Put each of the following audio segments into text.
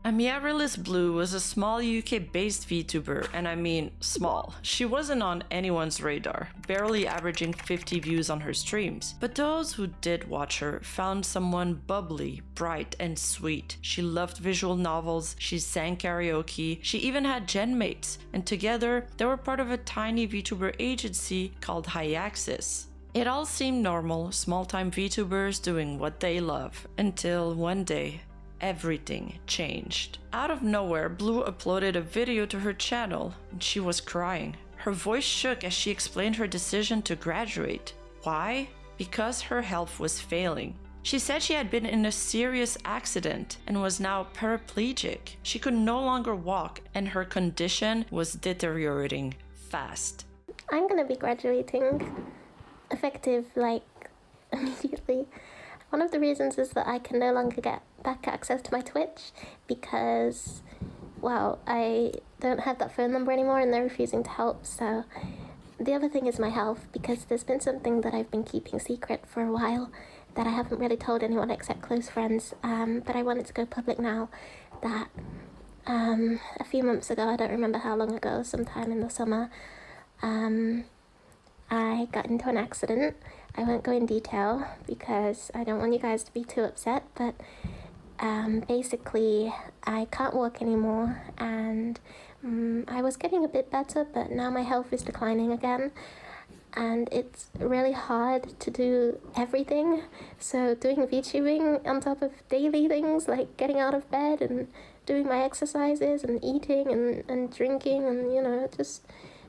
Amiaryllis Bloo was a small UK-based VTuber, and I mean small. She wasn't on anyone's radar, barely averaging 50 views on her streams. But those who did watch her found someone bubbly, bright, and sweet. She loved visual novels, she sang karaoke, she even had genmates, and together they were part of a tiny VTuber agency called Alias. It all seemed normal, small-time VTubers doing what they love, until one day, everything changed. Out of nowhere, Bloo uploaded a video to her channel, and she was crying. Her voice shook as she explained her decision to graduate. Why? Because her health was failing. She said she had been in a serious accident and was now paraplegic. She could no longer walk, and her condition was deteriorating fast. I'm gonna be graduating effective immediately. One of the reasons is that I can no longer get back access to my Twitch because, well, I don't have that phone number anymore and they're refusing to help. So the other thing is my health, because there's been something that I've been keeping secret for a while that I haven't really told anyone except close friends, but I wanted to go public now that a few months ago, I don't remember how long ago, sometime in the summer, I got into an accident. I won't go in detail because I don't want you guys to be too upset, but basically I can't walk anymore, and I was getting a bit better, but now my health is declining again, and it's really hard to do everything. So doing VTubing on top of daily things like getting out of bed and doing my exercises and eating and drinking, and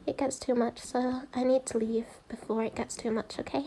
it gets too much, so I need to leave before it gets too much, okay?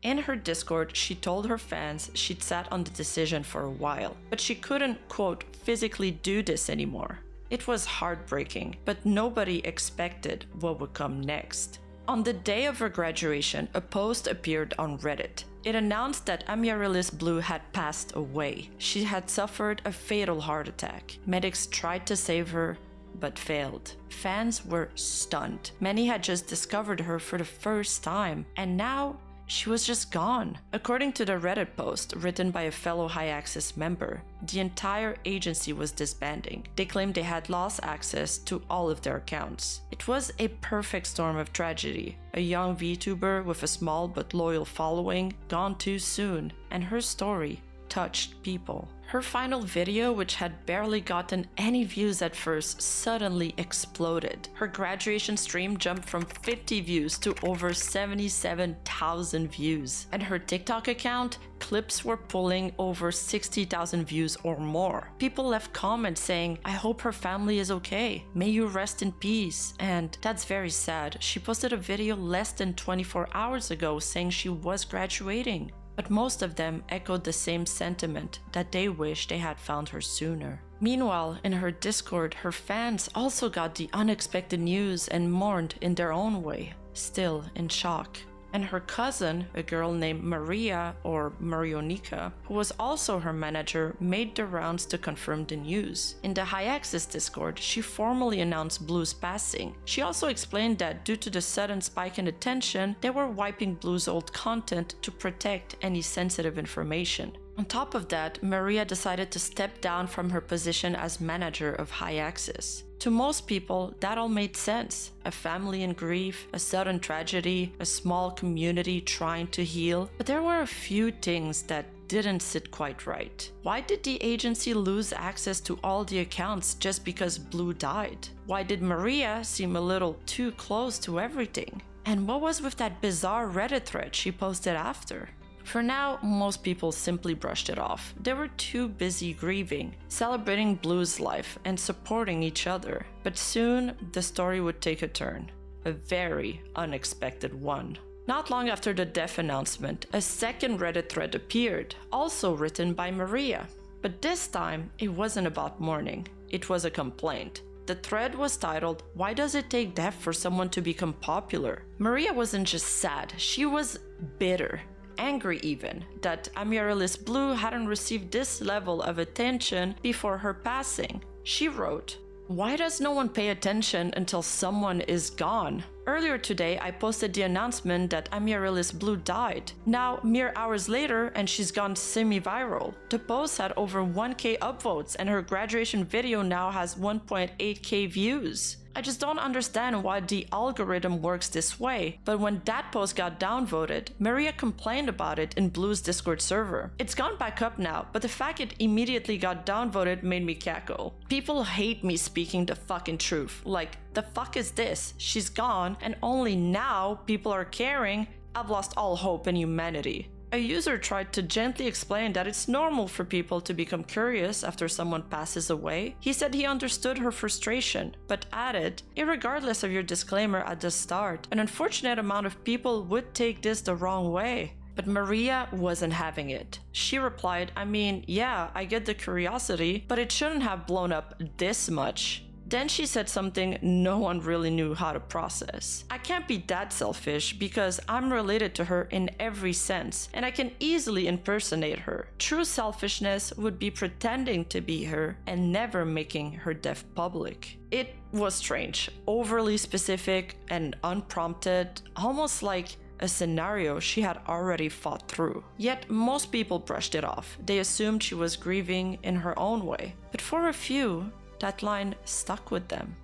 In her Discord, she told her fans she'd sat on the decision for a while, but she couldn't, quote, physically do this anymore. It was heartbreaking, but nobody expected what would come next. On the day of her graduation, a post appeared on Reddit. It announced that Amiaryllis Bloo had passed away. She had suffered a fatal heart attack. Medics tried to save her, but failed. Fans were stunned. Many had just discovered her for the first time, and now she was just gone. According to the Reddit post written by a fellow High Access member, the entire agency was disbanding. They claimed they had lost access to all of their accounts. It was a perfect storm of tragedy. A young VTuber with a small but loyal following, gone too soon, and her story touched people. Her final video, which had barely gotten any views at first, suddenly exploded. Her graduation stream jumped from 50 views to over 77,000 views. And her TikTok account, clips were pulling over 60,000 views or more. People left comments saying, "I hope her family is okay. May you rest in peace." And that's very sad. She posted a video less than 24 hours ago saying she was graduating. But most of them echoed the same sentiment, that they wish they had found her sooner. Meanwhile, in her Discord, her fans also got the unexpected news and mourned in their own way, still in shock. And her cousin, a girl named Maria, or Marionica, who was also her manager, made the rounds to confirm the news. In the High Access Discord, she formally announced Bloo's passing. She also explained that due to the sudden spike in attention, they were wiping Bloo's old content to protect any sensitive information. On top of that, Maria decided to step down from her position as manager of High Access. To most people, that all made sense. A family in grief, a sudden tragedy, a small community trying to heal. But there were a few things that didn't sit quite right. Why did the agency lose access to all the accounts just because Bloo died? Why did Maria seem a little too close to everything? And what was with that bizarre Reddit thread she posted after? For now, most people simply brushed it off. They were too busy grieving, celebrating Bloo's life, and supporting each other. But soon, the story would take a turn. A very unexpected one. Not long after the death announcement, a second Reddit thread appeared, also written by Maria. But this time, it wasn't about mourning. It was a complaint. The thread was titled, "Why does it take death for someone to become popular?" Maria wasn't just sad, she was bitter. Angry even, that Amiaryllis Bloo hadn't received this level of attention before her passing. She wrote, "Why does no one pay attention until someone is gone?" Earlier today, I posted the announcement that Amiaryllis Bloo died. Now, mere hours later, and she's gone semi-viral. The post had over 1k upvotes, and her graduation video now has 1.8k views. I just don't understand why the algorithm works this way, but when that post got downvoted, Maria complained about it in Blue's Discord server. It's gone back up now, but the fact it immediately got downvoted made me cackle. People hate me speaking the fucking truth. Like, the fuck is this? She's gone, and only now people are caring. I've lost all hope in humanity. A user tried to gently explain that it's normal for people to become curious after someone passes away. He said he understood her frustration, but added, irregardless of your disclaimer at the start, an unfortunate amount of people would take this the wrong way. But Maria wasn't having it. She replied, I mean, yeah, I get the curiosity, but it shouldn't have blown up this much. Then she said something no one really knew how to process. I can't be that selfish because I'm related to her in every sense, and I can easily impersonate her. True selfishness would be pretending to be her and never making her death public. It was strange, overly specific and unprompted, almost like a scenario she had already fought through. Yet most people brushed it off. They assumed she was grieving in her own way. But for a few, that line stuck with them.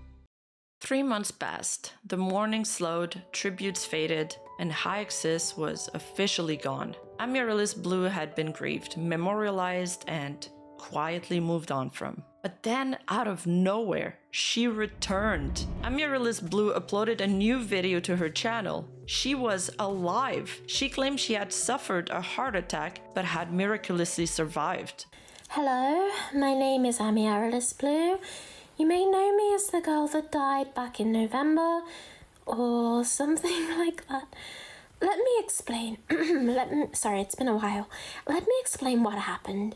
3 months passed, the mourning slowed, tributes faded, and Hyaxis was officially gone. Amiaryllis Bloo had been grieved, memorialized, and quietly moved on from. But then, out of nowhere, she returned. Amiaryllis Bloo uploaded a new video to her channel. She was alive. She claimed she had suffered a heart attack, but had miraculously survived. Hello, my name is Amiaryllis Bloo. You may know me as the girl that died back in November, or something like that. Let me explain. Sorry, it's been a while. Let me explain what happened.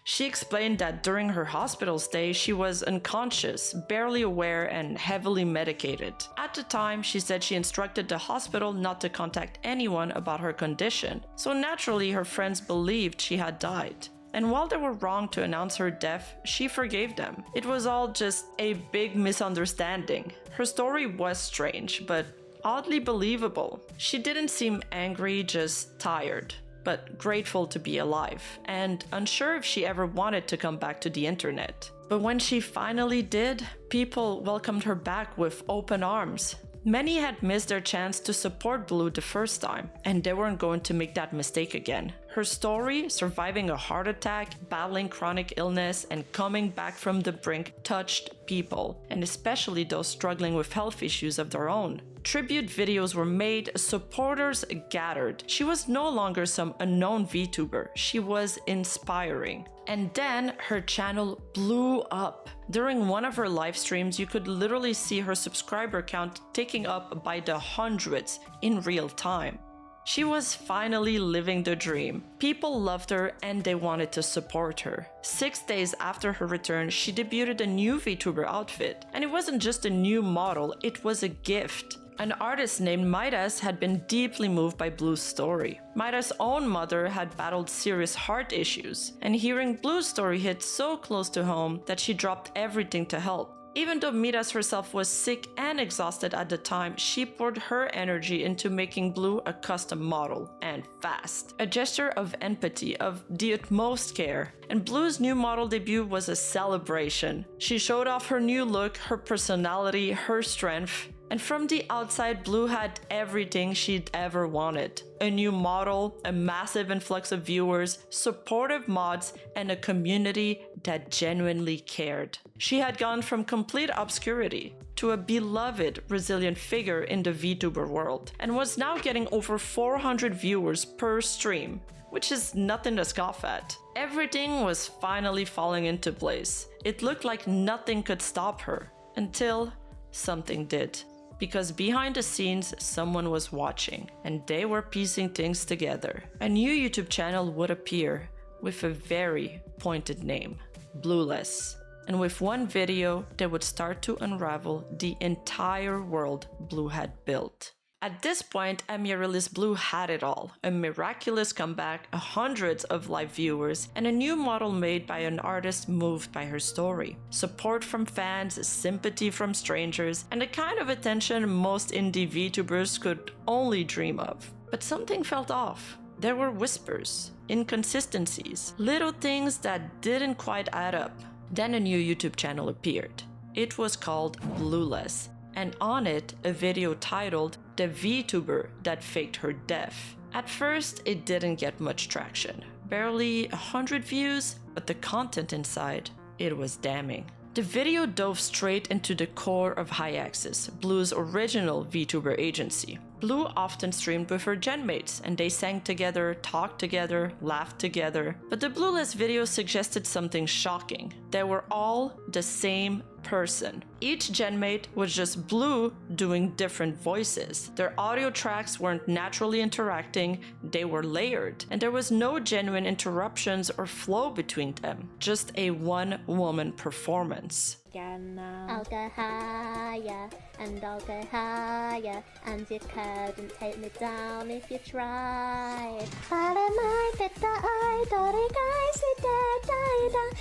She explained that during her hospital stay, she was unconscious, barely aware, and heavily medicated. At the time, she said she instructed the hospital not to contact anyone about her condition, so naturally her friends believed she had died. And while they were wrong to announce her death, she forgave them. It was all just a big misunderstanding. Her story was strange, but oddly believable. She didn't seem angry, just tired, but grateful to be alive, and unsure if she ever wanted to come back to the internet. But when she finally did, people welcomed her back with open arms. Many had missed their chance to support Bloo the first time, and they weren't going to make that mistake again. Her story, surviving a heart attack, battling chronic illness, and coming back from the brink, touched people, and especially those struggling with health issues of their own. Tribute videos were made, supporters gathered. She was no longer some unknown VTuber, she was inspiring. And then her channel blew up. During one of her live streams, you could literally see her subscriber count ticking up by the hundreds in real time. She was finally living the dream. People loved her and they wanted to support her. 6 days after her return, she debuted a new VTuber outfit. And it wasn't just a new model, it was a gift. An artist named Midas had been deeply moved by Bloo's story. Midas' own mother had battled serious heart issues, and hearing Bloo's story hit so close to home that she dropped everything to help. Even though Midas herself was sick and exhausted at the time, she poured her energy into making Bloo a custom model, and fast. A gesture of empathy, of the utmost care. And Bloo's new model debut was a celebration. She showed off her new look, her personality, her strength. And from the outside, Bloo had everything she'd ever wanted. A new model, a massive influx of viewers, supportive mods, and a community that genuinely cared. She had gone from complete obscurity to a beloved, resilient figure in the VTuber world, and was now getting over 400 viewers per stream, which is nothing to scoff at. Everything was finally falling into place. It looked like nothing could stop her, until something did. Because behind the scenes, someone was watching, and they were piecing things together. A new YouTube channel would appear with a very pointed name, Blueless. And with one video, they would start to unravel the entire world Bloo had built. At this point, Amiaryllis Bloo had it all: a miraculous comeback, hundreds of live viewers, and a new model made by an artist moved by her story. Support from fans, sympathy from strangers, and the kind of attention most indie VTubers could only dream of. But something felt off. There were whispers, inconsistencies, little things that didn't quite add up. Then a new YouTube channel appeared. It was called Blueless, and on it, a video titled "The VTuber That Faked Her Death." At first, it didn't get much traction. Barely 100 views, but the content inside, it was damning. The video dove straight into the core of Hyaxis, Blue's original VTuber agency. Blue often streamed with her genmates, and they sang together, talked together, laughed together. But the Blueless video suggested something shocking. They were all the same person. Each genmate was just Blue doing different voices. Their audio tracks weren't naturally interacting, they were layered, and there was no genuine interruptions or flow between them. Just a one-woman performance. I'll go higher, and I'll go higher, and you couldn't take me down if you tried. But I might get the eye,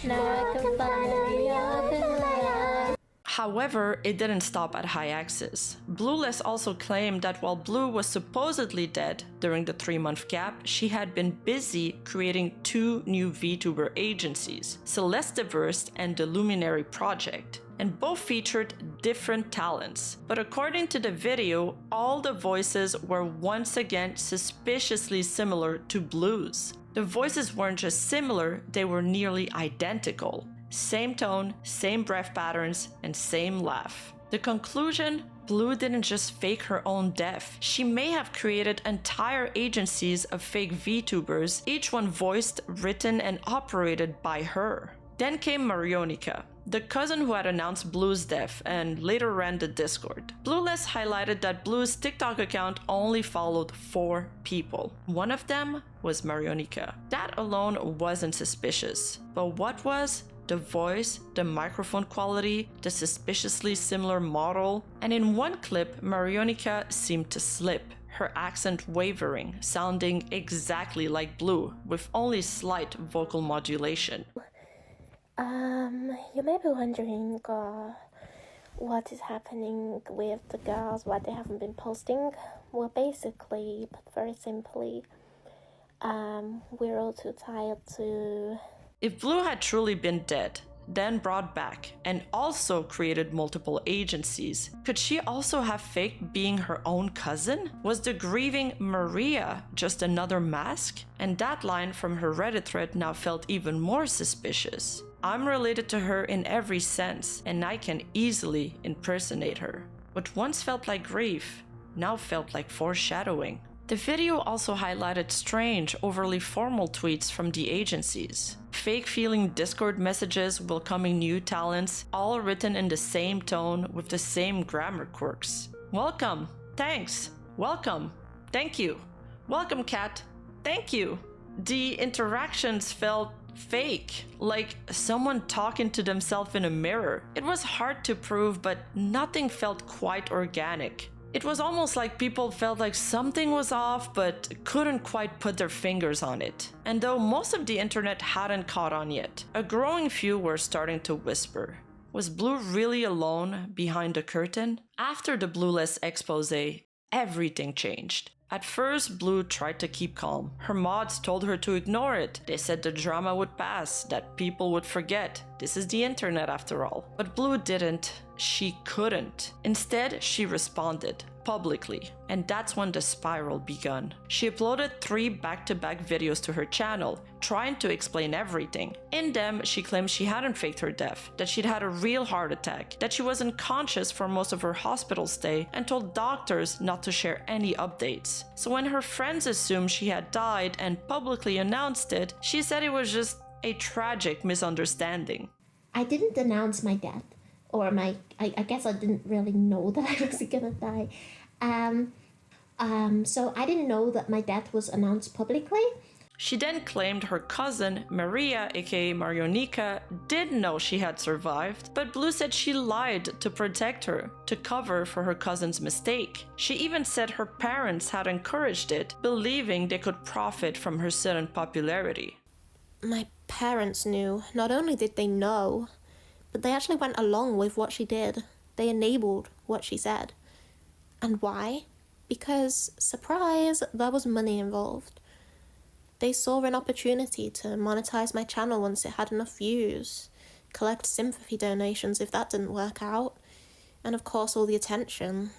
now I can finally open my eyes. However, it didn't stop at Hyaxis. Blueless also claimed that while Blue was supposedly dead during the 3-month gap, she had been busy creating 2 new VTuber agencies, Celestiverse and the Luminary Project, and both featured different talents. But according to the video, all the voices were once again suspiciously similar to Blue's. The voices weren't just similar, they were nearly identical. Same tone, same breath patterns, and same laugh. The conclusion? Blue didn't just fake her own death. She may have created entire agencies of fake VTubers, each one voiced, written, and operated by her. Then came Marionica, the cousin who had announced Blue's death and later ran the Discord. Blueless highlighted that Blue's TikTok account only followed 4 people. One of them was Marionica. That alone wasn't suspicious. But what was? The voice, the microphone quality, the suspiciously similar model. And in one clip, Marionica seemed to slip, her accent wavering, sounding exactly like Blue, with only slight vocal modulation. You may be wondering what is happening with the girls, why they haven't been posting. Well, basically, but very simply, we're all too tired to... If Blue had truly been dead, then brought back, and also created multiple agencies, could she also have faked being her own cousin? Was the grieving Maria just another mask? And that line from her Reddit thread now felt even more suspicious. I'm related to her in every sense, and I can easily impersonate her. What once felt like grief, now felt like foreshadowing. The video also highlighted strange, overly formal tweets from the agencies. Fake-feeling Discord messages welcoming new talents, all written in the same tone with the same grammar quirks. Welcome, thanks, welcome, thank you, welcome cat, thank you. The interactions felt fake, like someone talking to themselves in a mirror. It was hard to prove, but nothing felt quite organic. It was almost like people felt like something was off but couldn't quite put their fingers on it. And though most of the internet hadn't caught on yet, a growing few were starting to whisper. Was Blue really alone behind the curtain? After the Blueless expose, everything changed. At first, Blue tried to keep calm. Her mods told her to ignore it. They said the drama would pass, that people would forget. This is the internet after all. But Blue didn't. She couldn't. Instead, she responded publicly, and that's when the spiral begun. She uploaded 3 back-to-back videos to her channel, trying to explain everything. In them, she claimed she hadn't faked her death, that she'd had a real heart attack, that she was unconscious for most of her hospital stay, and told doctors not to share any updates. So when her friends assumed she had died and publicly announced it, she said it was just a tragic misunderstanding. I didn't announce my death, or I guess I didn't really know that I was gonna die. So I didn't know that my death was announced publicly. She then claimed her cousin, Maria aka Marionica, did know she had survived, but Bloo said she lied to protect her, to cover for her cousin's mistake. She even said her parents had encouraged it, believing they could profit from her sudden popularity. My parents knew. Not only did they know, but they actually went along with what she did. They enabled what she said. And why? Because, surprise, there was money involved. They saw an opportunity to monetize my channel once it had enough views, collect sympathy donations if that didn't work out, and of course all the attention.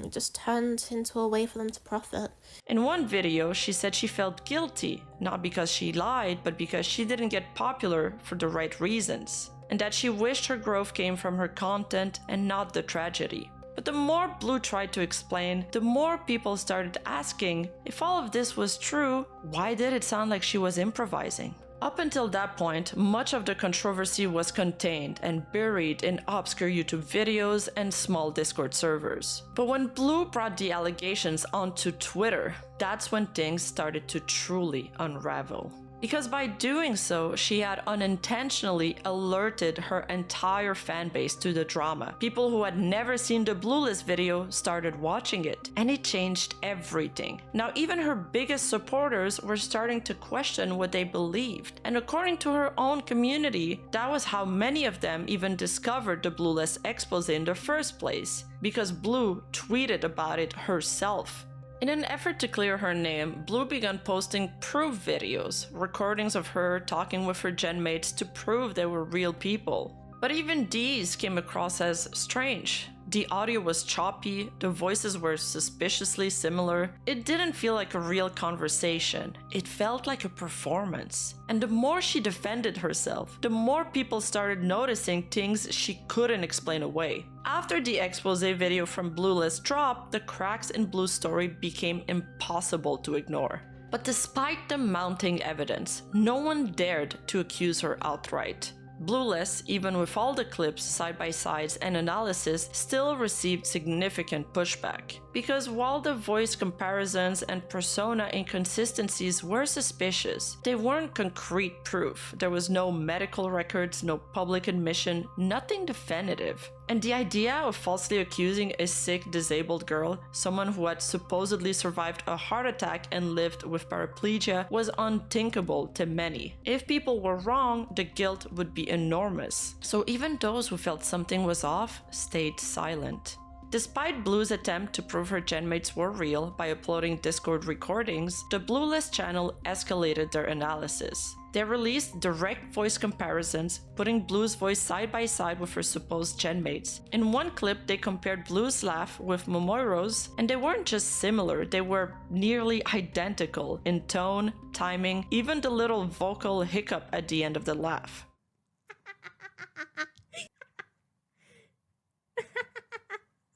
It just turned into a way for them to profit. In one video, she said she felt guilty, not because she lied, but because she didn't get popular for the right reasons, and that she wished her growth came from her content and not the tragedy. But the more Bloo tried to explain, the more people started asking if all of this was true, why did it sound like she was improvising? Up until that point, much of the controversy was contained and buried in obscure YouTube videos and small Discord servers. But when Bloo brought the allegations onto Twitter, that's when things started to truly unravel. Because by doing so, she had unintentionally alerted her entire fanbase to the drama. People who had never seen the Bluelist video started watching it, and it changed everything. Now even her biggest supporters were starting to question what they believed, and according to her own community, that was how many of them even discovered the Bluelist expose in the first place, because Bloo tweeted about it herself. In an effort to clear her name, Bloo began posting proof videos, recordings of her talking with her genmates to prove they were real people. But even these came across as strange. The audio was choppy, the voices were suspiciously similar. It didn't feel like a real conversation, it felt like a performance. And the more she defended herself, the more people started noticing things she couldn't explain away. After the expose video from Bluelist dropped, the cracks in Bloo's story became impossible to ignore. But despite the mounting evidence, no one dared to accuse her outright. Bluelist, even with all the clips, side-by-sides, and analysis, still received significant pushback. Because while the voice comparisons and persona inconsistencies were suspicious, they weren't concrete proof. There was no medical records, no public admission, nothing definitive. And the idea of falsely accusing a sick, disabled girl, someone who had supposedly survived a heart attack and lived with paraplegia, was unthinkable to many. If people were wrong, the guilt would be enormous. So even those who felt something was off stayed silent. Despite Bloo's attempt to prove her genmates were real by uploading Discord recordings, the Bluelist channel escalated their analysis. They released direct voice comparisons, putting Bloo's voice side by side with her supposed genmates. In one clip, they compared Bloo's laugh with Momoiro's, and they weren't just similar, they were nearly identical in tone, timing, even the little vocal hiccup at the end of the laugh.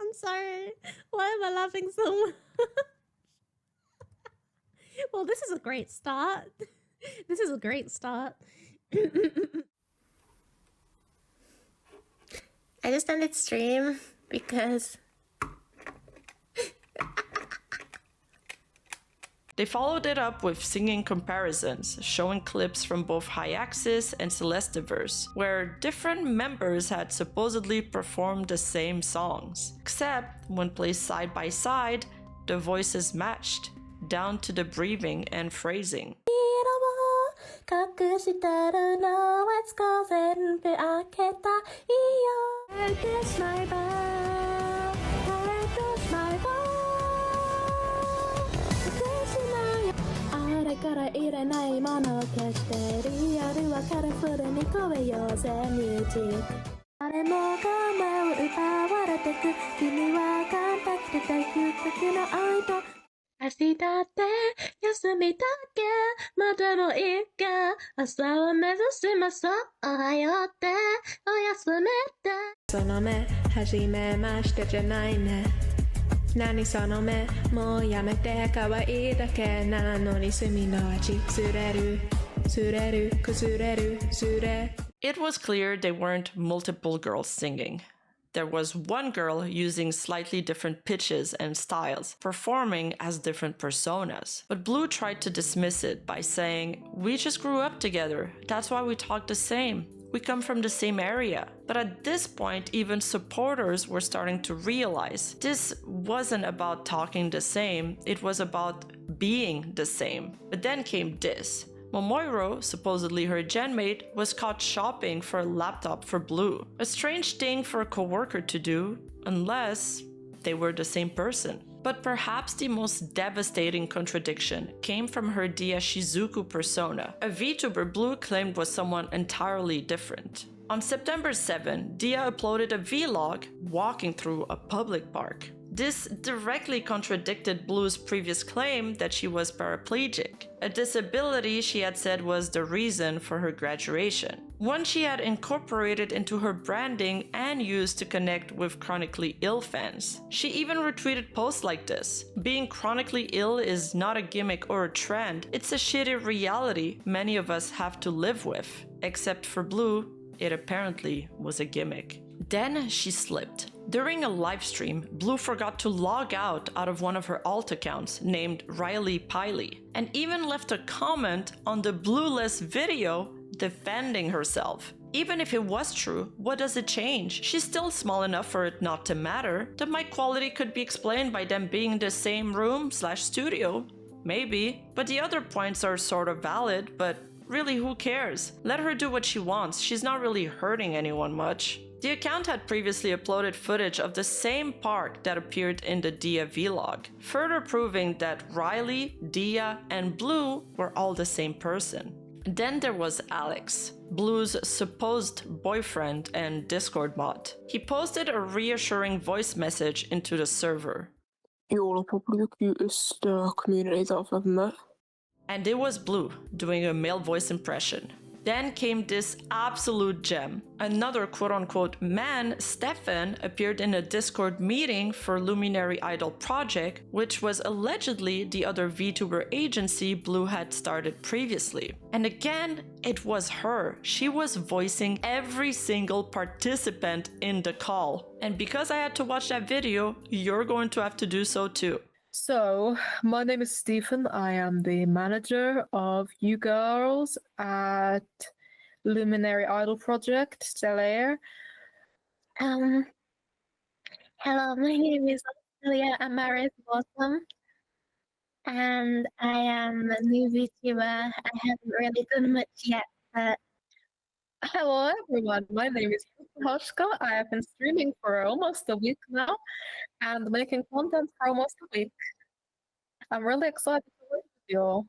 I'm sorry. Why am I laughing so much? Well, this is a great start. This is a great start. I just ended stream because... They followed it up with singing comparisons, showing clips from both Hyaxis and Celestiverse, where different members had supposedly performed the same songs. Except, when placed side by side, the voices matched, down to the breathing and phrasing. It was clear they weren't multiple girls singing. There was one girl using slightly different pitches and styles, performing as different personas. But Bloo tried to dismiss it by saying, "We just grew up together. That's why we talk the same. We come from the same area." But at this point, even supporters were starting to realize this wasn't about talking the same, it was about being the same. But then came this. Momoiro, supposedly her genmate, was caught shopping for a laptop for Bloo. A strange thing for a coworker to do, unless they were the same person. But perhaps the most devastating contradiction came from her Dia Shizuku persona. A VTuber Bloo claimed was someone entirely different. On September 7, Dia uploaded a vlog walking through a public park. This directly contradicted Bloo's previous claim that she was paraplegic, a disability she had said was the reason for her graduation. One she had incorporated into her branding and used to connect with chronically ill fans. She even retweeted posts like this. Being chronically ill is not a gimmick or a trend, it's a shitty reality many of us have to live with. Except for Bloo, it apparently was a gimmick. Then she slipped. During a livestream, Bloo forgot to log out of one of her alt accounts named Riley Piley, and even left a comment on the Blooless video defending herself. Even if it was true, what does it change? She's still small enough for it not to matter. The mic quality could be explained by them being in the same room/studio. Maybe. But the other points are sort of valid, but really, who cares? Let her do what she wants. She's not really hurting anyone much. The account had previously uploaded footage of the same park that appeared in the Dia vlog, further proving that Riley, Dia, and Bloo were all the same person. Then there was Alex, Bloo's supposed boyfriend and Discord bot. He posted a reassuring voice message into the server. "You're probably the cutest community that I've ever met." And it was Bloo doing a male voice impression. Then came this absolute gem. Another quote-unquote man, Stefan, appeared in a Discord meeting for Luminary Idol Project, which was allegedly the other VTuber agency Bloo had started previously. And again, it was her. She was voicing every single participant in the call. And because I had to watch that video, you're going to have to do so too. So, my name is Stephen. I am the manager of you girls at Luminary Idol Project, Stellaire. Hello, my name is Amiaryllis Bloo, and I am a new VTuber. I haven't really done much yet, but Hello everyone, my name is Hoshka. I have been streaming for almost a week now and making content for almost a week. I'm really excited to work with you all.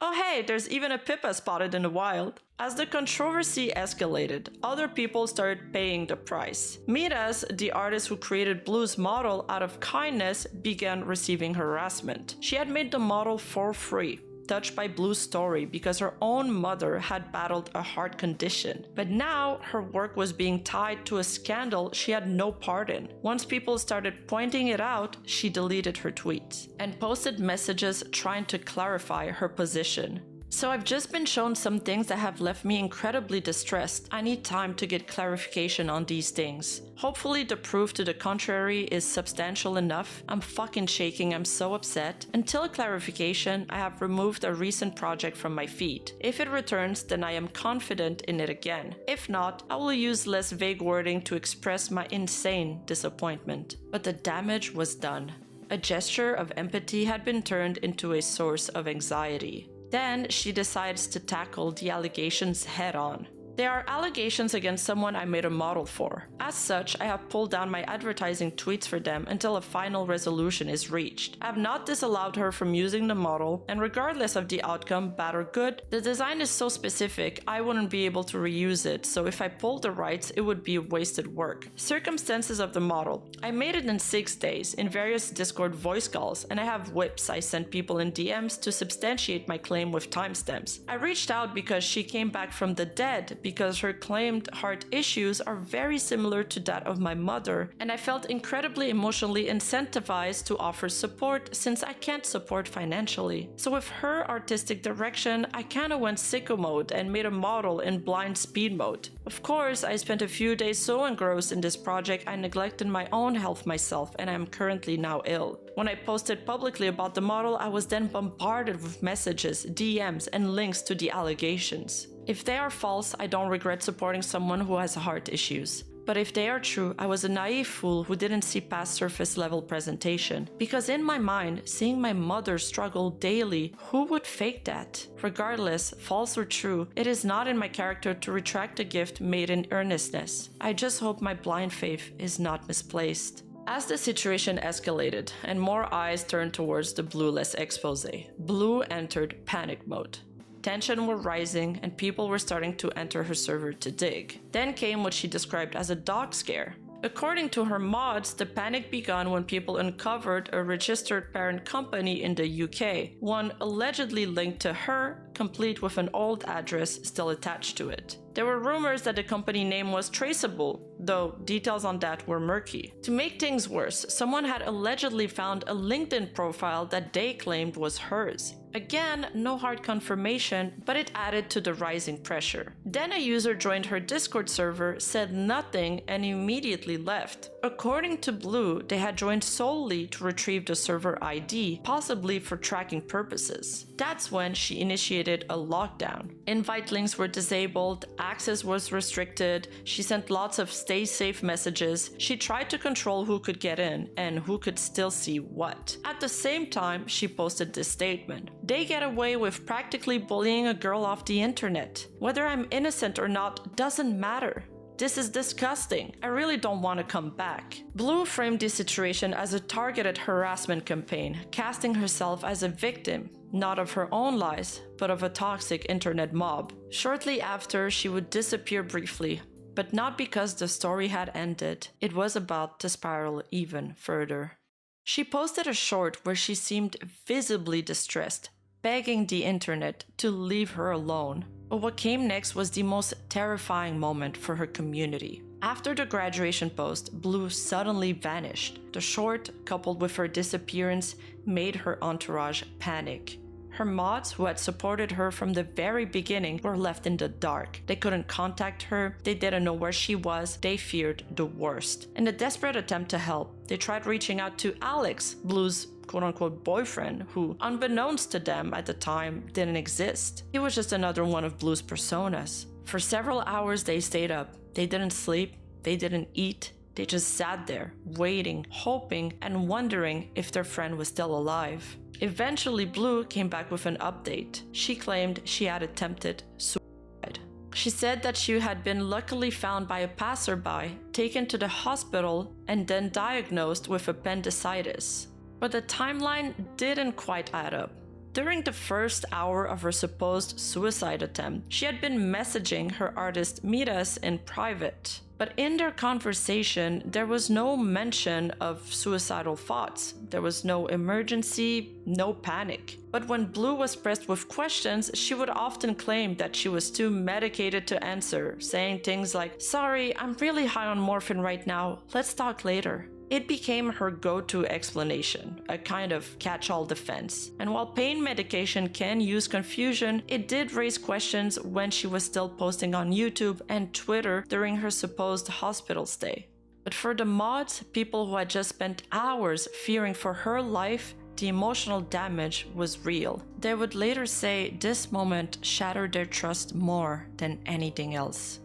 Oh hey, there's even a Pippa spotted in the wild. As the controversy escalated, other people started paying the price. Miras, the artist who created Bloo's model out of kindness, began receiving harassment. She had made the model for free, touched by Bloo's story because her own mother had battled a heart condition. But now her work was being tied to a scandal she had no part in. Once people started pointing it out, she deleted her tweets and posted messages trying to clarify her position. So I've just been shown some things that have left me incredibly distressed. I need time to get clarification on these things. Hopefully the proof to the contrary is substantial enough. I'm fucking shaking, I'm so upset. Until clarification, I have removed a recent project from my feed. If it returns, then I am confident in it again. If not, I will use less vague wording to express my insane disappointment. But the damage was done. A gesture of empathy had been turned into a source of anxiety. Then she decides to tackle the allegations head on. There are allegations against someone I made a model for. As such, I have pulled down my advertising tweets for them until a final resolution is reached. I have not disallowed her from using the model, and regardless of the outcome, bad or good, the design is so specific I wouldn't be able to reuse it, so if I pulled the rights, it would be wasted work. Circumstances of the model. I made it in 6 days, in various Discord voice calls, and I have whips I sent people in DMs to substantiate my claim with timestamps. I reached out because she came back from the dead because her claimed heart issues are very similar to that of my mother, and I felt incredibly emotionally incentivized to offer support since I can't support financially. So with her artistic direction, I kinda went sicko mode and made a model in blind speed mode. Of course, I spent a few days so engrossed in this project I neglected my own health myself, and I am currently now ill. When I posted publicly about the model, I was then bombarded with messages, DMs, and links to the allegations. If they are false, I don't regret supporting someone who has heart issues. But if they are true, I was a naive fool who didn't see past surface level presentation. Because in my mind, seeing my mother struggle daily, who would fake that? Regardless, false or true, it is not in my character to retract a gift made in earnestness. I just hope my blind faith is not misplaced. As the situation escalated and more eyes turned towards the Blueless expose, Blue entered panic mode. Tension were rising and people were starting to enter her server to dig. Then came what she described as a dog scare. According to her mods, the panic began when people uncovered a registered parent company in the UK, one allegedly linked to her, complete with an old address still attached to it. There were rumors that the company name was traceable, though details on that were murky. To make things worse, someone had allegedly found a LinkedIn profile that they claimed was hers. Again, no hard confirmation, but it added to the rising pressure. Then a user joined her Discord server, said nothing, and immediately left. According to Blue, they had joined solely to retrieve the server ID, possibly for tracking purposes. That's when she initiated a lockdown. Invite links were disabled, access was restricted, she sent lots of stay safe messages, she tried to control who could get in and who could still see what. At the same time, she posted this statement: "They get away with practically bullying a girl off the internet. Whether I'm innocent or not doesn't matter. This is disgusting. I really don't want to come back." Blue framed this situation as a targeted harassment campaign, casting herself as a victim, not of her own lies, but of a toxic internet mob. Shortly after, she would disappear briefly, but not because the story had ended. It was about to spiral even further. She posted a short where she seemed visibly distressed, begging the internet to leave her alone. But what came next was the most terrifying moment for her community. After the graduation post, Blue suddenly vanished. The short, coupled with her disappearance, made her entourage panic. Her mods, who had supported her from the very beginning, were left in the dark. They couldn't contact her, they didn't know where she was, they feared the worst. In a desperate attempt to help, they tried reaching out to Alex, Blue's quote-unquote boyfriend, who, unbeknownst to them at the time, didn't exist. He was just another one of Blue's personas. For several hours they stayed up. They didn't sleep, they didn't eat, they just sat there, waiting, hoping, and wondering if their friend was still alive. Eventually, Blue came back with an update. She claimed she had attempted suicide. She said that she had been luckily found by a passerby, taken to the hospital, and then diagnosed with appendicitis. But the timeline didn't quite add up. During the first hour of her supposed suicide attempt, she had been messaging her artist Miras in private. But in their conversation, there was no mention of suicidal thoughts. There was no emergency, no panic. But when Blue was pressed with questions, she would often claim that she was too medicated to answer, saying things like, "Sorry, I'm really high on morphine right now, let's talk later." It became her go-to explanation, a kind of catch-all defense. And while pain medication can use confusion, it did raise questions when she was still posting on YouTube and Twitter during her supposed hospital stay. But for the mods, people who had just spent hours fearing for her life, the emotional damage was real. They would later say this moment shattered their trust more than anything else.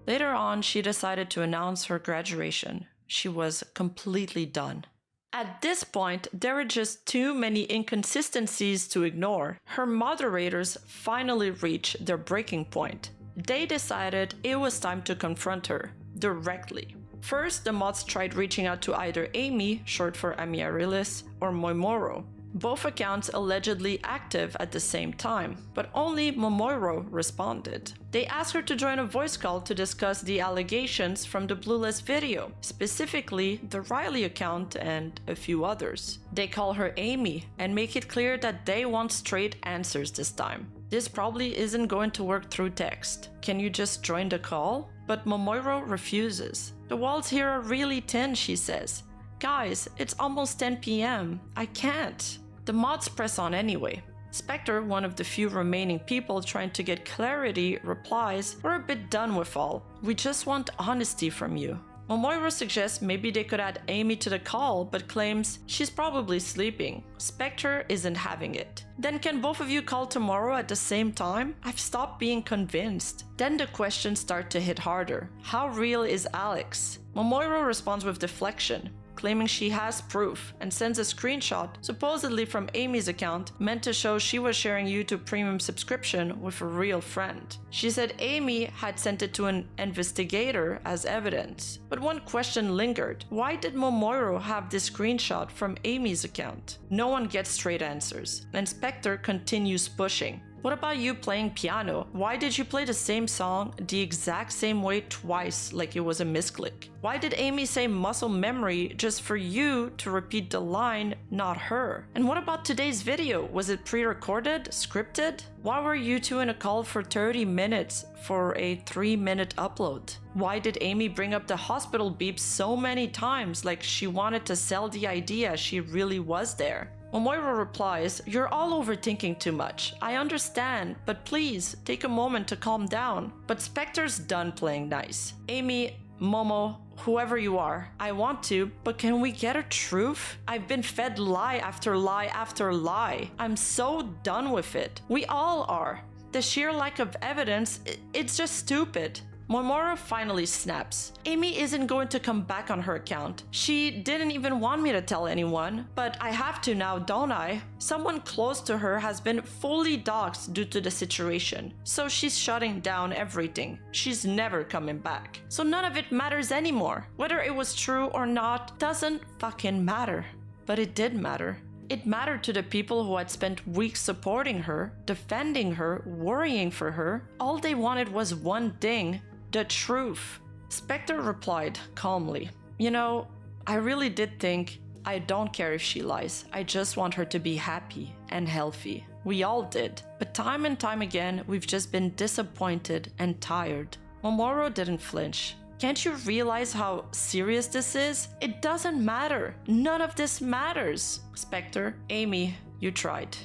Later on, she decided to announce her graduation. She was completely done. At this point, there were just too many inconsistencies to ignore. Her moderators finally reached their breaking point. They decided it was time to confront her directly. First, the mods tried reaching out to either Amy, short for Amiaryllis, or Moimoro. Both accounts allegedly active at the same time, but only Momoiro responded. They asked her to join a voice call to discuss the allegations from the Blueless video, specifically the Riley account and a few others. They call her Amy and make it clear that they want straight answers this time. This probably isn't going to work through text. Can you just join the call? But Momoiro refuses. The walls here are really thin, she says. Guys, it's almost 10 p.m. I can't. The mods press on anyway. Spectre, one of the few remaining people trying to get clarity, replies, "We're a bit done with all. We just want honesty from you." Momoiro suggests maybe they could add Amy to the call, but claims she's probably sleeping. Spectre isn't having it. Then can both of you call tomorrow at the same time? I've stopped being convinced. Then the questions start to hit harder. How real is Alex? Momoiro responds with deflection, claiming she has proof, and sends a screenshot, supposedly from Amy's account, meant to show she was sharing YouTube Premium subscription with a real friend. She said Amy had sent it to an investigator as evidence. But one question lingered. Why did Momoiro have this screenshot from Amy's account? No one gets straight answers, and Spectre continues pushing. What about you playing piano? Why did you play the same song the exact same way twice like it was a misclick? Why did Amy say muscle memory just for you to repeat the line, not her? And what about today's video? Was it pre-recorded? Scripted? Why were you two in a call for 30 minutes for a 3-minute upload? Why did Amy bring up the hospital beep so many times like she wanted to sell the idea she really was there? Momoiro replies, "You're all overthinking too much. I understand, but please take a moment to calm down." But Spectre's done playing nice. Amy, Momo, whoever you are, I want to, but can we get a truth? I've been fed lie after lie after lie. I'm so done with it. We all are. The sheer lack of evidence, it's just stupid. Momoiro finally snaps. Amy isn't going to come back on her account. She didn't even want me to tell anyone, but I have to now, don't I? Someone close to her has been fully doxxed due to the situation, so she's shutting down everything. She's never coming back. So none of it matters anymore. Whether it was true or not doesn't fucking matter. But it did matter. It mattered to the people who had spent weeks supporting her, defending her, worrying for her. All they wanted was one thing: the truth. Spectre replied calmly, "You know, I really did think, I don't care if she lies. I just want her to be happy and healthy. We all did. But time and time again, we've just been disappointed and tired." Momoiro didn't flinch. "Can't you realize how serious this is? It doesn't matter. None of this matters." Spectre, Amy, you tried.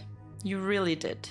You really did.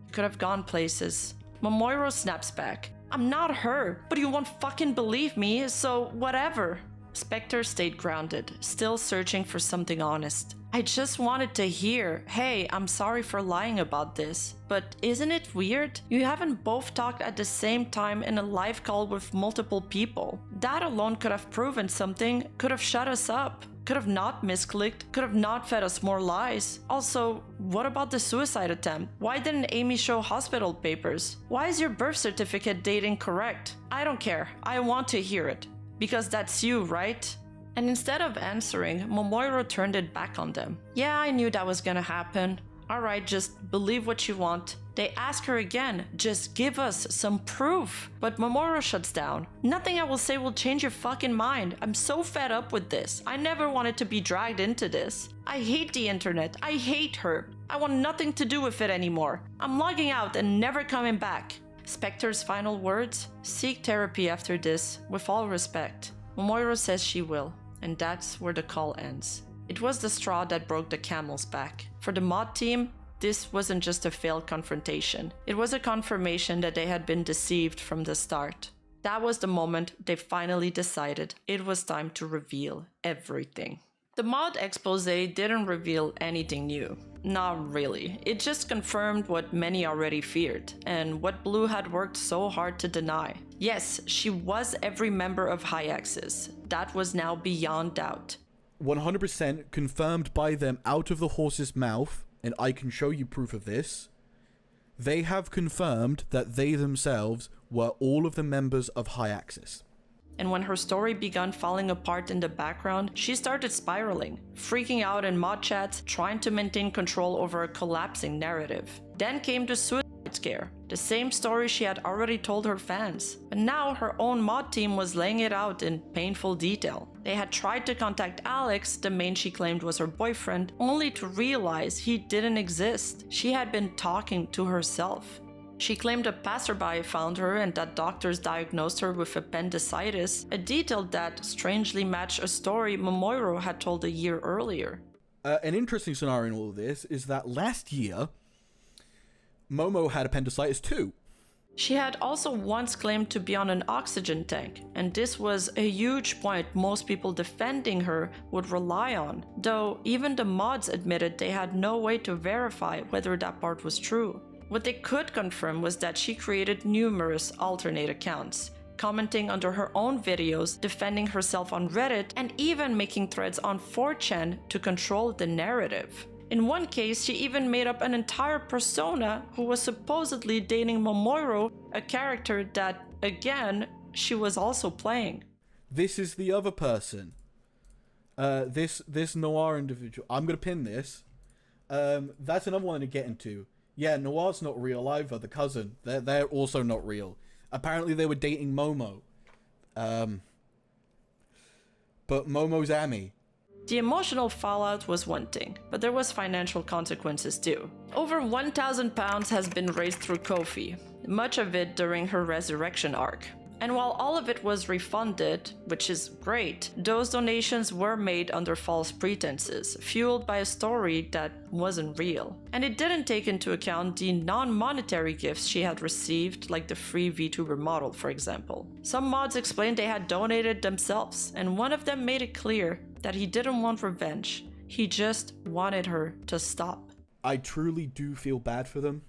You could have gone places. Momoiro snaps back. "I'm not her, but you won't fucking believe me, so whatever." Spectre stayed grounded, still searching for something honest. "I just wanted to hear, hey, I'm sorry for lying about this. But isn't it weird? You haven't both talked at the same time in a live call with multiple people. That alone could have proven something, could have shut us up. Could have not misclicked, could have not fed us more lies. Also, what about the suicide attempt? Why didn't Amy show hospital papers? Why is your birth certificate date incorrect? I don't care. I want to hear it. Because that's you, right?" And instead of answering, Momoiro turned it back on them. "Yeah, I knew that was gonna happen. Alright, just believe what you want." They ask her again, "Just give us some proof." But Momoiro shuts down. "Nothing I will say will change your fucking mind. I'm so fed up with this. I never wanted to be dragged into this. I hate the internet. I hate her. I want nothing to do with it anymore. I'm logging out and never coming back." Spectre's final words? "Seek therapy after this, with all respect." Momoiro says she will, and that's where the call ends. It was the straw that broke the camel's back. For the mod team, this wasn't just a failed confrontation. It was a confirmation that they had been deceived from the start. That was the moment they finally decided it was time to reveal everything. The mod expose didn't reveal anything new. Not really. It just confirmed what many already feared, and what Blue had worked so hard to deny. Yes, she was every member of High Axis. That was now beyond doubt. 100% confirmed by them out of the horse's mouth, and I can show you proof of this. They have confirmed that they themselves were all of the members of High Axis. And when her story began falling apart in the background, she started spiraling, freaking out in mod chats, trying to maintain control over a collapsing narrative. Then came the suicide scare, the same story she had already told her fans. But now her own mod team was laying it out in painful detail. They had tried to contact Alex, the man she claimed was her boyfriend, only to realize he didn't exist. She had been talking to herself. She claimed a passerby found her and that doctors diagnosed her with appendicitis, a detail that strangely matched a story Momoiro had told a year earlier. An interesting scenario in all of this is that last year, Momo had appendicitis too. She had also once claimed to be on an oxygen tank, and this was a huge point most people defending her would rely on, though even the mods admitted they had no way to verify whether that part was true. What they could confirm was that she created numerous alternate accounts, commenting under her own videos, defending herself on Reddit, and even making threads on 4chan to control the narrative. In one case, she even made up an entire persona who was supposedly dating Momoiro, a character that, again, she was also playing. This is the other person. This Noir individual. I'm gonna pin this. That's another one to get into. Yeah, Noir's not real either. The cousin, they're also not real. Apparently, they were dating Momo. But Momo's Ami. The emotional fallout was one thing, but there was financial consequences too. Over £1,000 has been raised through Ko-fi, much of it during her resurrection arc. And while all of it was refunded, which is great, those donations were made under false pretenses, fueled by a story that wasn't real. And it didn't take into account the non-monetary gifts she had received, like the free VTuber model, for example. Some mods explained they had donated themselves, and one of them made it clear that he didn't want revenge. He just wanted her to stop. I truly do feel bad for them.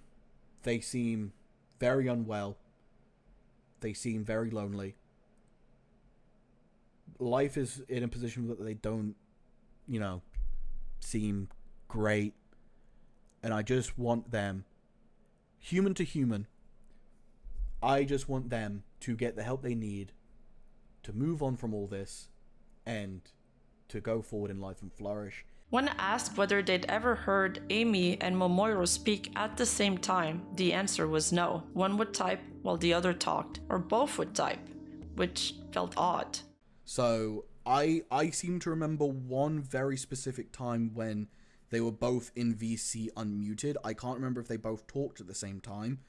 They seem very unwell. They seem very lonely. Life is in a position that they don't, seem great. And I just want them, human to human, I just want them to get the help they need to move on from all this and to go forward in life and flourish. When asked whether they'd ever heard Amy and Momoiro speak at the same time, the answer was no. One would type while the other talked, or both would type, which felt odd. So I seem to remember one very specific time when they were both in VC unmuted. I can't remember if they both talked at the same time.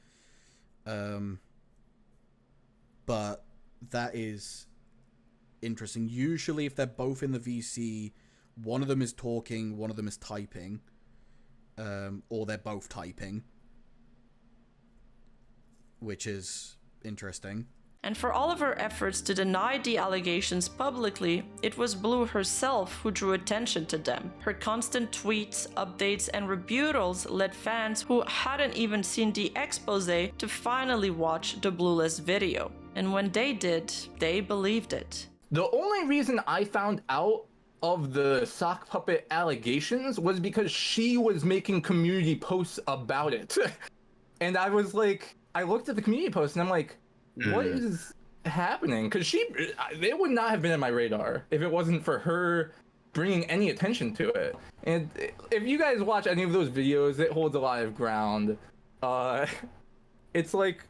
But that is interesting. Usually if they're both in the VC, one of them is talking, one of them is typing, or they're both typing, which is interesting. And for all of her efforts to deny the allegations publicly, it was Blue herself who drew attention to them. Her constant tweets, updates, and rebuttals led fans who hadn't even seen the expose to finally watch the Blueless video. And when they did, they believed it. The only reason I found out of the sock puppet allegations was because she was making community posts about it. And I was like, I looked at the community post and I'm like, what is happening? Because it would not have been on my radar if it wasn't for her bringing any attention to it. And if you guys watch any of those videos, it holds a lot of ground. It's like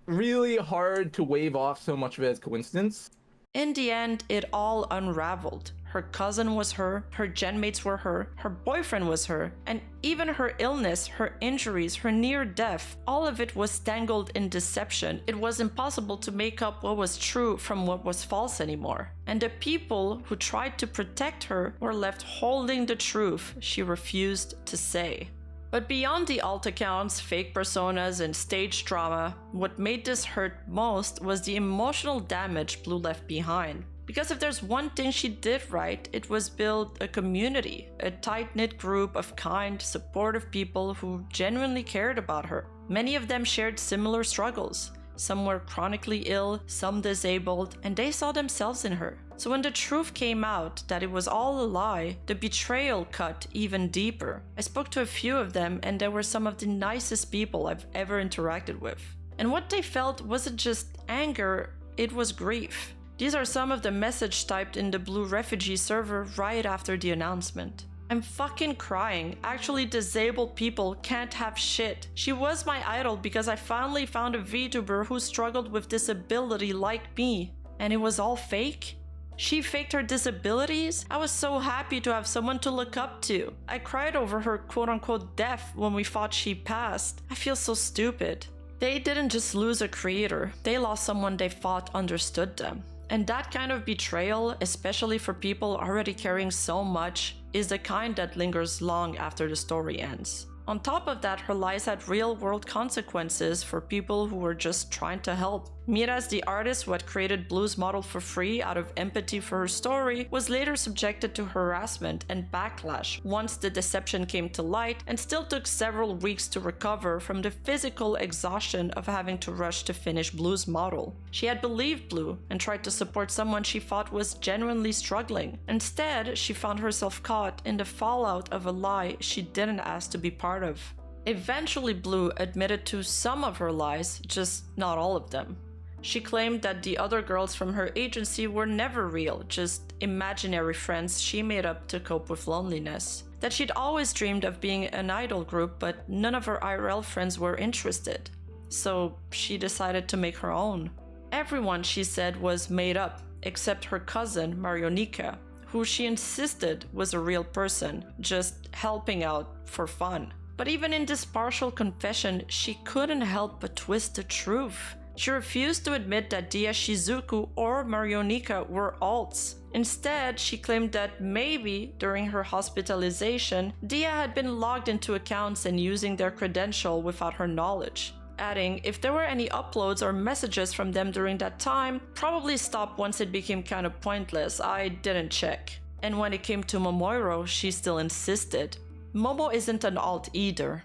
really hard to wave off so much of it as coincidence. In the end, it all unraveled. Her cousin was her genmates were her boyfriend was her, and even her illness, her injuries, her near death, all of it was tangled in deception. It was impossible to make up what was true from what was false anymore. And the people who tried to protect her were left holding the truth she refused to say. But beyond the alt accounts, fake personas, and stage drama, what made this hurt most was the emotional damage Blue left behind. Because if there's one thing she did right, it was build a community, a tight-knit group of kind, supportive people who genuinely cared about her. Many of them shared similar struggles. Some were chronically ill, some disabled, and they saw themselves in her. So when the truth came out that it was all a lie, the betrayal cut even deeper. I spoke to a few of them, and they were some of the nicest people I've ever interacted with. And what they felt wasn't just anger, it was grief. These are some of the message typed in the Blue refugee server right after the announcement. I'm fucking crying. Actually, disabled people can't have shit. She was my idol because I finally found a VTuber who struggled with disability like me. And it was all fake? She faked her disabilities? I was so happy to have someone to look up to. I cried over her quote-unquote death when we thought she passed. I feel so stupid. They didn't just lose a creator, they lost someone they thought understood them. And that kind of betrayal, especially for people already caring so much, is the kind that lingers long after the story ends. On top of that, her lies had real-world consequences for people who were just trying to help. Miras, the artist who had created Bloo's model for free out of empathy for her story, was later subjected to harassment and backlash once the deception came to light, and still took several weeks to recover from the physical exhaustion of having to rush to finish Bloo's model. She had believed Bloo and tried to support someone she thought was genuinely struggling. Instead, she found herself caught in the fallout of a lie she didn't ask to be part of. Eventually, Bloo admitted to some of her lies, just not all of them. She claimed that the other girls from her agency were never real, just imaginary friends she made up to cope with loneliness. That she'd always dreamed of being an idol group, but none of her IRL friends were interested. So she decided to make her own. Everyone, she said, was made up, except her cousin, Marionika, who she insisted was a real person, just helping out for fun. But even in this partial confession, she couldn't help but twist the truth. She refused to admit that Dia Shizuku or Marionika were alts. Instead, she claimed that maybe during her hospitalization, Dia had been logged into accounts and using their credential without her knowledge. Adding, if there were any uploads or messages from them during that time, probably stopped once it became kind of pointless, I didn't check. And when it came to Momoiro, she still insisted. Momo isn't an alt either.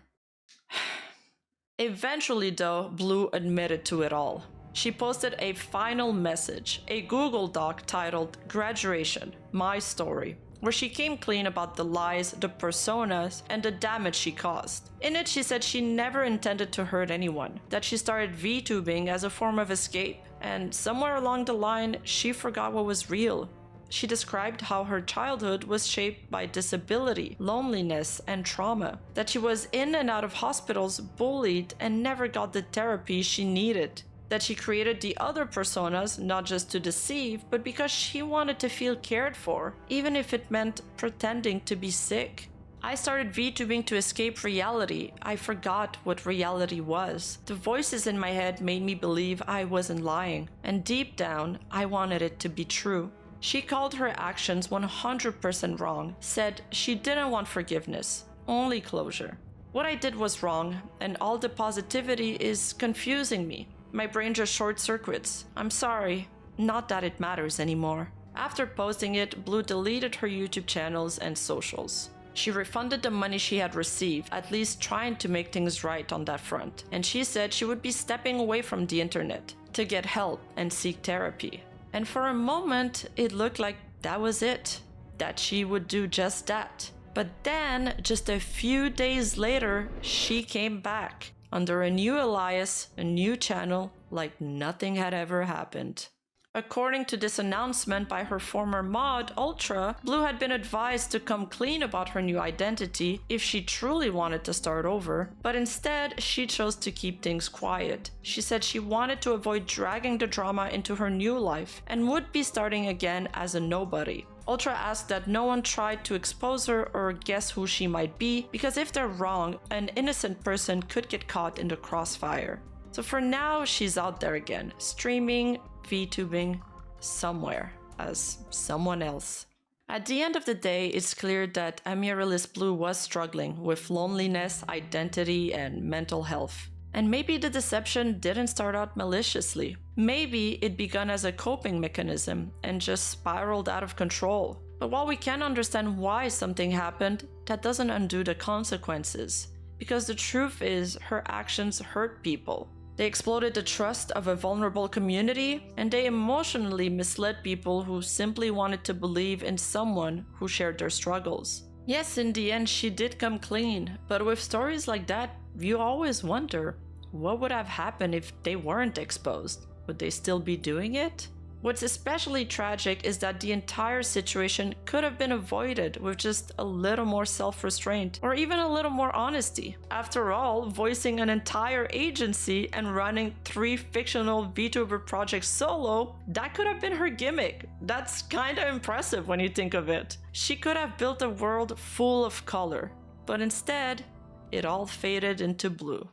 Eventually though, Bloo admitted to it all. She posted a final message, a Google Doc titled Graduation, My Story, where she came clean about the lies, the personas, and the damage she caused. In it, she said she never intended to hurt anyone, that she started VTubing as a form of escape, and somewhere along the line, she forgot what was real. She described how her childhood was shaped by disability, loneliness, and trauma, that she was in and out of hospitals, bullied, and never got the therapy she needed, that she created the other personas not just to deceive, but because she wanted to feel cared for, even if it meant pretending to be sick. I started VTubing to escape reality. I forgot what reality was. The voices in my head made me believe I wasn't lying, and deep down, I wanted it to be true. She called her actions 100% wrong, said she didn't want forgiveness, only closure. What I did was wrong, and all the positivity is confusing me. My brain just short circuits. I'm sorry, not that it matters anymore. After posting it, Bloo deleted her YouTube channels and socials. She refunded the money she had received, at least trying to make things right on that front, and she said she would be stepping away from the internet to get help and seek therapy. And for a moment, it looked like that was it, that she would do just that. But then, just a few days later, she came back under a new alias, a new channel, like nothing had ever happened. According to this announcement by her former mod, Ultra, Bloo had been advised to come clean about her new identity if she truly wanted to start over, but instead, she chose to keep things quiet. She said she wanted to avoid dragging the drama into her new life and would be starting again as a nobody. Ultra asked that no one tried to expose her or guess who she might be, because if they're wrong, an innocent person could get caught in the crossfire. So for now, she's out there again, streaming, VTubing, somewhere, as someone else. At the end of the day, it's clear that Amiaryllis Bloo was struggling with loneliness, identity, and mental health. And maybe the deception didn't start out maliciously. Maybe it began as a coping mechanism and just spiraled out of control. But while we can understand why something happened, that doesn't undo the consequences. Because the truth is, her actions hurt people. They exploited the trust of a vulnerable community, and they emotionally misled people who simply wanted to believe in someone who shared their struggles. Yes, in the end, she did come clean, but with stories like that, you always wonder, what would have happened if they weren't exposed? Would they still be doing it? What's especially tragic is that the entire situation could have been avoided with just a little more self-restraint or even a little more honesty. After all, voicing an entire agency and running 3 fictional VTuber projects solo, that could have been her gimmick. That's kinda impressive when you think of it. She could have built a world full of color, but instead, it all faded into blue.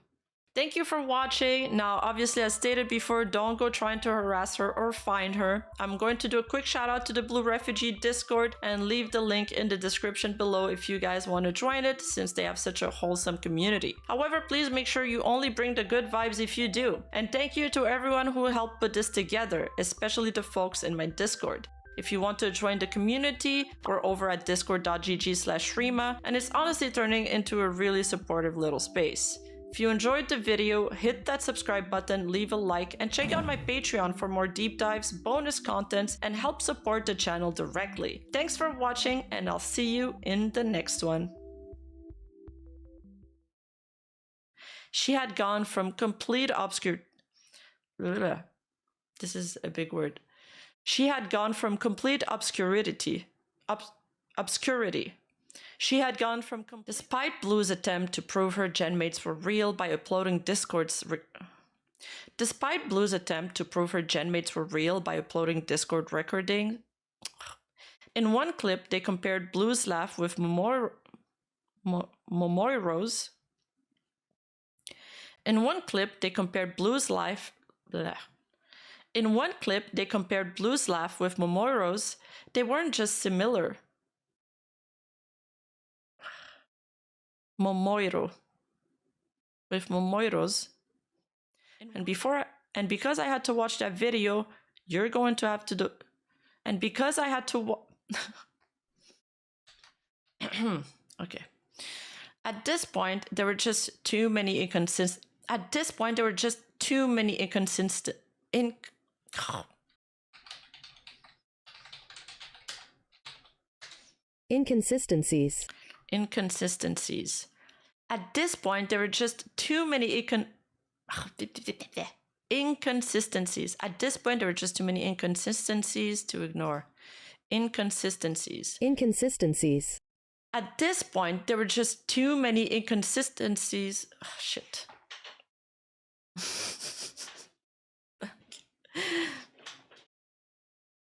Thank you for watching. Now, obviously, as stated before, don't go trying to harass her or find her. I'm going to do a quick shout out to the Blue Refugee Discord and leave the link in the description below if you guys want to join it, since they have such a wholesome community. However, please make sure you only bring the good vibes if you do. And thank you to everyone who helped put this together, especially the folks in my Discord. If you want to join the community, we're over at discord.gg/Rima, and it's honestly turning into a really supportive little space. If you enjoyed the video, hit that subscribe button, leave a like, and check out my Patreon for more deep dives, bonus contents, and help support the channel directly. Thanks for watching, and I'll see you in the next one. She had gone from complete obscurity. This is a big word. She had gone from complete obscurity. She had gone from despite Blue's attempt to prove her genmates were real by uploading Discord recording. In one clip, they compared Blue's laugh with Momoiro's. In one clip, they compared Blue's laugh. In one clip, they compared Blue's laugh with Momoiro's. They weren't just similar. With Momoiro's. And because I had to watch that video, you're going to have to do. And because I had to okay. At this point, there were just too many inconsistencies. At this point, there were just too many inconsistencies. At this point, there were just too many inconsistencies to ignore. Inconsistencies. At this point, there were just too many inconsistencies. Oh, shit.